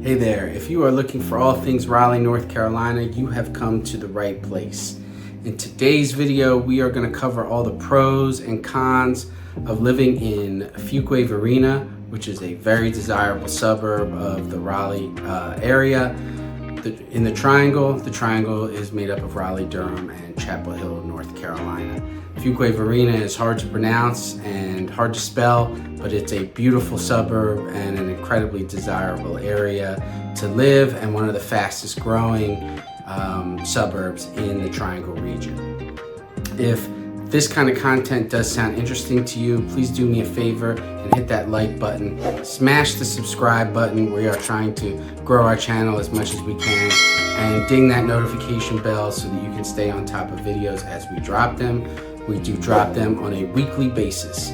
Hey there, if you are looking for all things Raleigh, North Carolina, you have come to the right place. In today's video, we are going to cover all the pros and cons of living in Fuquay Varina, which is a very desirable suburb of the Raleigh area. In the Triangle is made up of Raleigh, Durham, and Chapel Hill, North Carolina. Fuquay Varina is hard to pronounce and hard to spell, but it's a beautiful suburb and an incredibly desirable area to live, and one of the fastest growing suburbs in the Triangle region. If this kind of content does sound interesting to you, please do me a favor and hit that like button. Smash the subscribe button. We are trying to grow our channel as much as we can. And ding that notification bell so that you can stay on top of videos as we drop them. We do drop them on a weekly basis.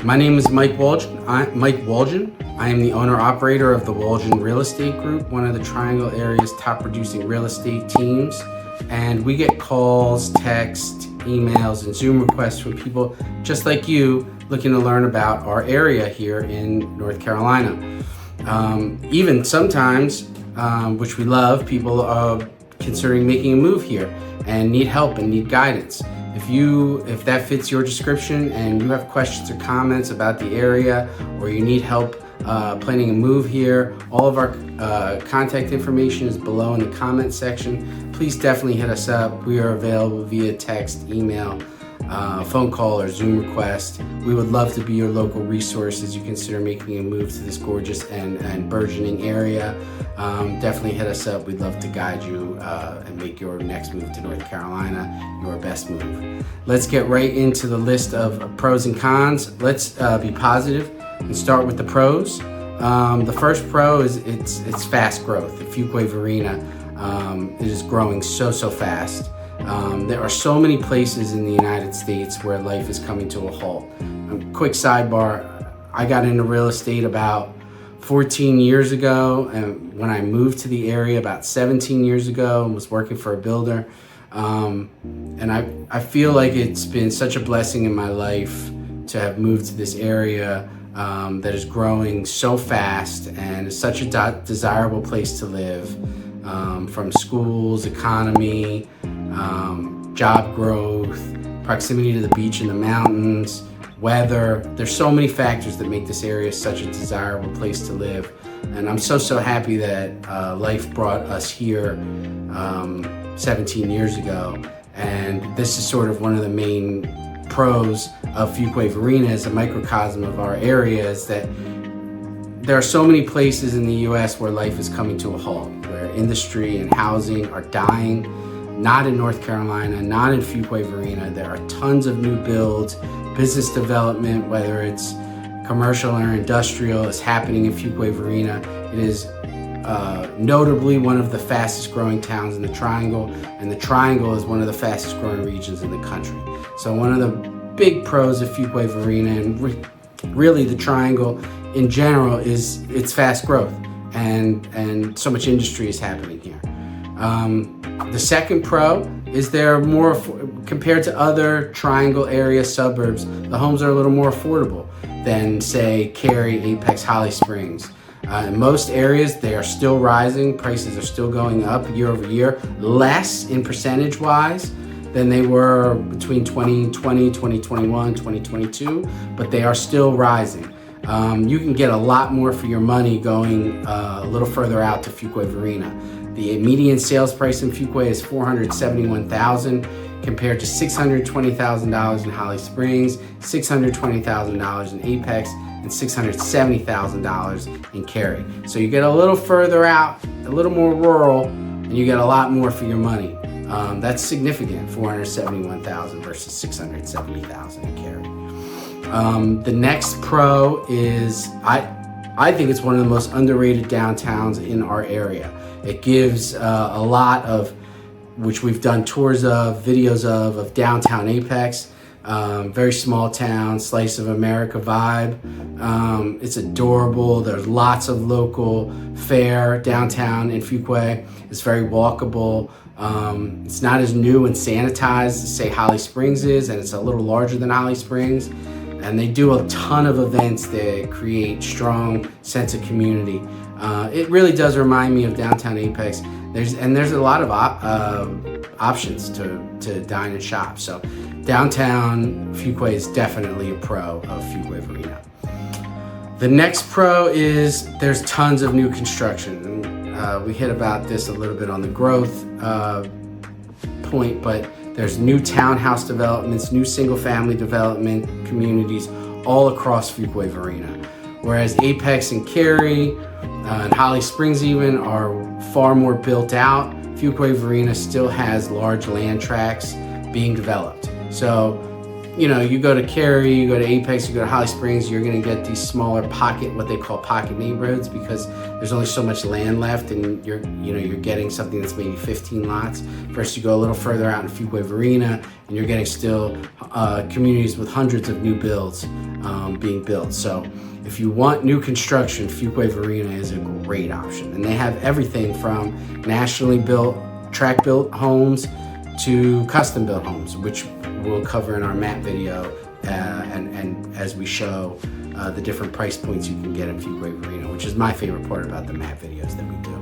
My name is Mike Wolgin. I am the owner-operator of the Wolgin Real Estate Group, one of the Triangle area's top producing real estate teams. And we get calls, texts, emails, and Zoom requests from people just like you looking to learn about our area here in North Carolina. Even sometimes, which we love, people are considering making a move here and need help and need guidance. If that fits your description and you have questions or comments about the area, or you need help planning a move here, all of our contact information is below in the comment section. Please definitely hit us up. We are available via text, email, phone call, or Zoom request. We would love to be your local resource as you consider making a move to this gorgeous and burgeoning area. Definitely hit us up. We'd love to guide you and make your next move to North Carolina your best move. Let's get right into the list of pros and cons. Let's be positive and start with the pros. The first pro is it's fast growth. The Fuquay Varina, it is growing so fast. There are so many places in the United States where life is coming to a halt. Quick sidebar, I got into real estate about 14 years ago, and when I moved to the area about 17 years ago and was working for a builder. And I feel like it's been such a blessing in my life to have moved to this area that is growing so fast and is such a desirable place to live, from schools, economy, job growth, proximity to the beach and the mountains, weather. There's so many factors that make this area such a desirable place to live. And I'm so happy that life brought us here 17 years ago. And this is sort of one of the main pros of Fuquay Varina as a microcosm of our area, is that there are so many places in the US where life is coming to a halt, where industry and housing are dying. Not in North Carolina, not in Fuquay Varina. There are tons of new builds, business development, whether it's commercial or industrial, is happening in Fuquay Varina. It is notably one of the fastest growing towns in the Triangle, and the Triangle is one of the fastest growing regions in the country. So one of the big pros of Fuquay Varina, and really the Triangle in general, is its fast growth, and so much industry is happening here. The second pro is they're more, compared to other Triangle area suburbs, the homes are a little more affordable than, say, Cary, Apex, Holly Springs. In most areas, they are still rising. Prices are still going up year over year, less in percentage-wise than they were between 2020, 2021, 2022, but they are still rising. You can get a lot more for your money going a little further out to Fuquay Varina. The median sales price in Fuquay is $471,000 compared to $620,000 in Holly Springs, $620,000 in Apex, and $670,000 in Cary. So you get a little further out, a little more rural, and you get a lot more for your money. That's significant, $471,000 versus $670,000 in Cary. The next pro is, I think it's one of the most underrated downtowns in our area. It gives a lot of, which we've done tours of, videos of downtown Apex. Very small town, slice of America vibe. It's adorable. There's lots of local fare downtown in Fuquay. It's very walkable. It's not as new and sanitized as, say, Holly Springs is, and it's a little larger than Holly Springs. And they do a ton of events that create strong sense of community. It really does remind me of downtown Apex. There's a lot of options to dine and shop. So downtown Fuquay is definitely a pro of Fuquay Varina. The next pro is there's tons of new construction. We hit about this a little bit on the growth point, but there's new townhouse developments, new single-family development communities all across Fuquay Varina. Whereas Apex and Cary and Holly Springs even are far more built out, Fuquay Varina still has large land tracts being developed. So, you know, you go to Cary, you go to Apex, you go to Holly Springs, you're gonna get these smaller pocket, what they call pocket neighborhoods, because there's only so much land left, and you're getting something that's maybe 15 lots. Versus you go a little further out in Fuquay Varina, and you're getting still communities with hundreds of new builds being built. So if you want new construction, Fuquay Varina is a great option. And they have everything from nationally built, tract built homes to custom built homes, which we'll cover in our map video and as we show the different price points you can get in Fuquay Varina, which is my favorite part about the map videos that we do.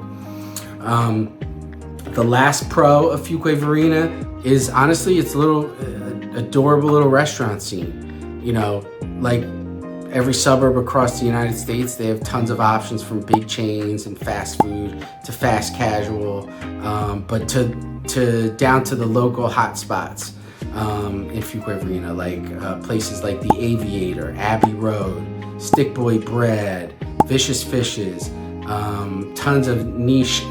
The last pro of Fuquay Varina is honestly its little adorable little restaurant scene. You know, like every suburb across the United States, they have tons of options from big chains and fast food to fast casual, but to down to the local hot spots in Fuquay Varina, like places like the Aviator, Abbey Road, Stick Boy Bread, Vicious Fishes, tons of niche,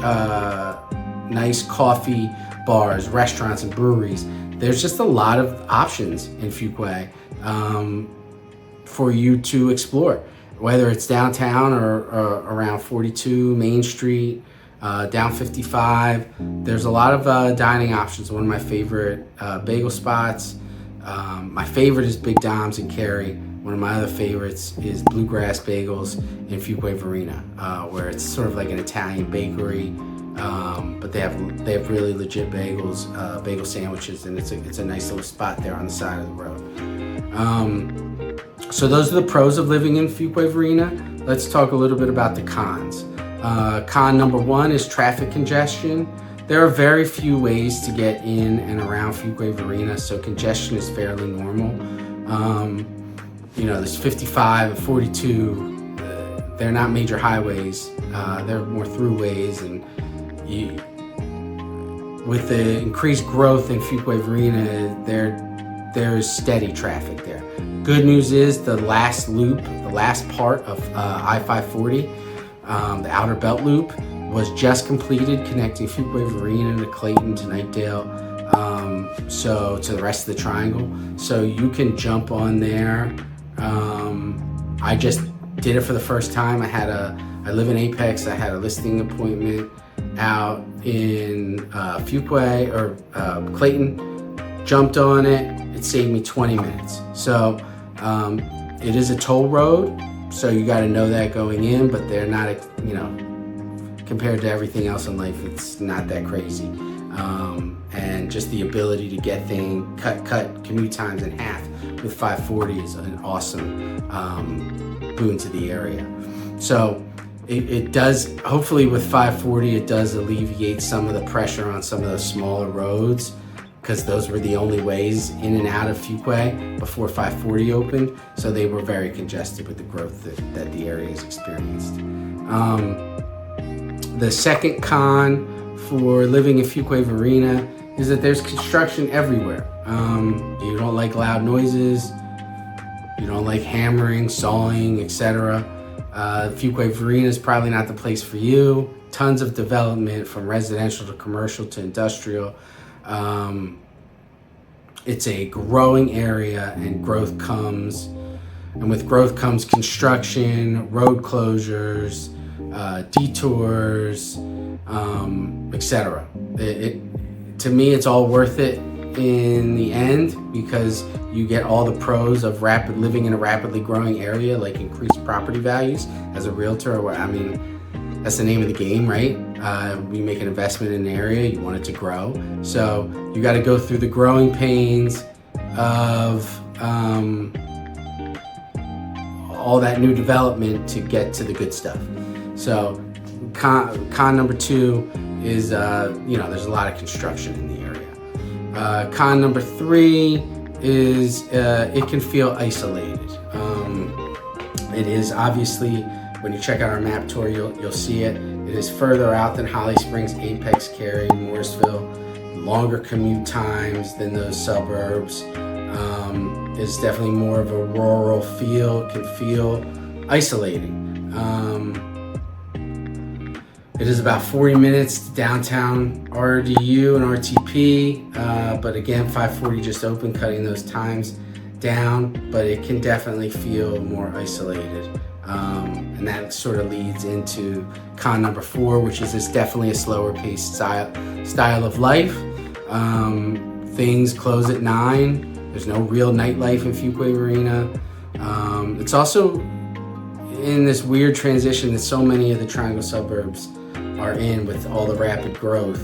nice coffee bars, restaurants, and breweries. There's just a lot of options in Fuquay for you to explore, whether it's downtown or around 42 Main Street, down 55. There's a lot of dining options. One of my favorite bagel spots, my favorite is Big Dom's in Cary. One of my other favorites is Bluegrass Bagels in Fuquay Varina, where it's sort of like an Italian bakery, but they have really legit bagels, bagel sandwiches, and it's a nice little spot there on the side of the road. So those are the pros of living in Fuquay Varina. Let's talk a little bit about the cons. Con number one is traffic congestion. There are very few ways to get in and around Fuquay Varina, so congestion is fairly normal. You know, there's 55 and 42. They're not major highways. They're more throughways, and with the increased growth in Fuquay Varina, there's steady traffic there. Good news is the last loop, the last part of I-540, the Outer Belt Loop, was just completed, connecting Fuquay Varina to Clayton to Knightdale, so to the rest of the triangle. So you can jump on there. I just did it for the first time. I live in Apex. I had a listing appointment out in Fuquay or Clayton. Jumped on it. It saved me 20 minutes. So it is a toll road, so you got to know that going in, but they're not, you know, compared to everything else in life, it's not that crazy. And just the ability to get cut commute times in half with 540 is an awesome boon to the area. So it does, hopefully with 540, it does alleviate some of the pressure on some of those smaller roads, because those were the only ways in and out of Fuquay before 540 opened. So they were very congested with the growth that the area has experienced. The second con for living in Fuquay Varina is that there's construction everywhere. You don't like loud noises, you don't like hammering, sawing, etc. Fuquay Varina is probably not the place for you. Tons of development from residential to commercial to industrial. It's a growing area, and with growth comes construction, road closures, detours, etc. To me, it's all worth it in the end, because you get all the pros of living in a rapidly growing area, like increased property values as a realtor. I mean, that's the name of the game, right? We make an investment in an area, you want it to grow. So you got to go through the growing pains of all that new development to get to the good stuff. So Con number 2 is, there's a lot of construction in the area. Con number 3 is it can feel isolated. It is obviously, when you check out our map tour, you'll see it. It is further out than Holly Springs, Apex, Cary, Mooresville. Longer commute times than those suburbs. It's definitely more of a rural feel, can feel isolating. It is about 40 minutes to downtown RDU and RTP, but again, 540 just opened, cutting those times down, but it can definitely feel more isolated. And that sort of leads into con number 4, which is it's definitely a slower paced style of life. Things close at 9. There's no real nightlife in Fuquay Varina. It's also in this weird transition that so many of the Triangle suburbs are in with all the rapid growth.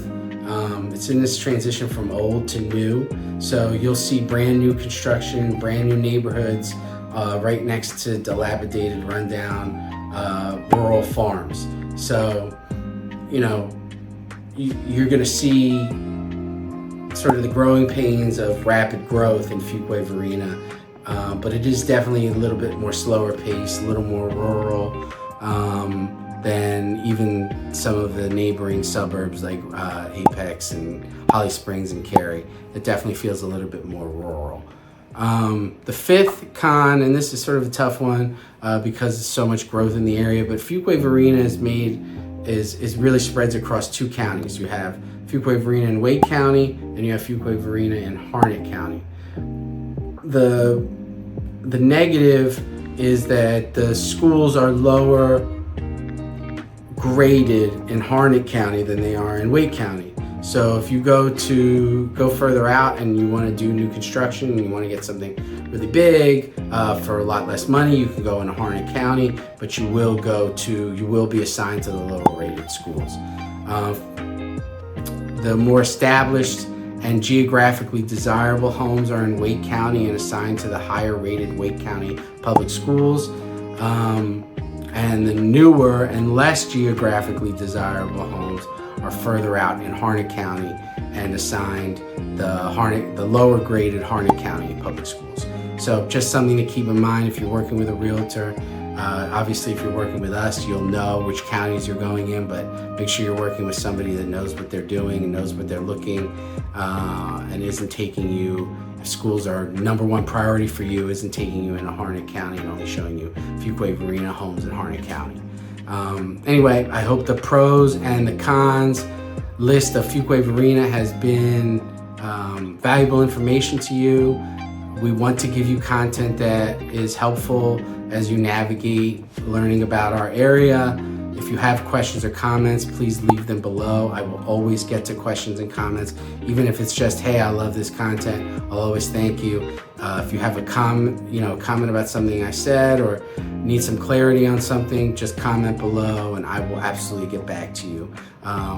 It's in this transition from old to new. So you'll see brand new construction, brand new neighborhoods right next to dilapidated, rundown rural farms. So, you're gonna see sort of the growing pains of rapid growth in Fuquay Varina, but it is definitely a little bit more slower pace, a little more rural than even some of the neighboring suburbs like Apex and Holly Springs and Cary. It definitely feels a little bit more rural. The 5th con, and this is sort of a tough one because there's so much growth in the area, but Fuquay Varina is really spreads across 2 counties. You have Fuquay Varina in Wake County, and you have Fuquay Varina in Harnett County. The negative is that the schools are lower graded in Harnett County than they are in Wake County. So if you go further out and you want to do new construction and you want to get something really big for a lot less money, you can go into Harnett County, but you will be assigned to the lower rated schools. The more established and geographically desirable homes are in Wake County and assigned to the higher rated Wake County public schools. And the newer and less geographically desirable homes are further out in Harnett County and assigned the lower graded Harnett County public schools. So just something to keep in mind if you're working with a realtor. Obviously, if you're working with us, you'll know which counties you're going in, but make sure you're working with somebody that knows what they're doing and knows what they're looking and isn't taking you, if schools are number 1 priority for you, isn't taking you into Harnett County and only showing you Fuquay Varina homes in Harnett County. Anyway, I hope the pros and the cons list of Fuquay Varina has been valuable information to you. We want to give you content that is helpful as you navigate learning about our area. If you have questions or comments, please leave them below. I will always get to questions and comments, even if it's just, hey, I love this content. I'll always thank you. If you have a comment about something I said or need some clarity on something, just comment below and I will absolutely get back to you.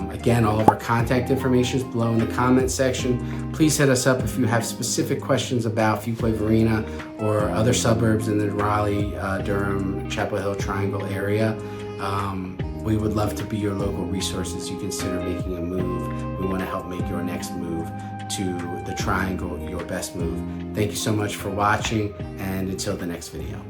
Again, all of our contact information is below in the comment section. Please hit us up if you have specific questions about Fuquay Varina or other suburbs in the Raleigh, Durham, Chapel Hill Triangle area. We would love to be your local resource as you consider making a move. We want to help make your next move to the Triangle your best move. Thank you so much for watching, and until the next video.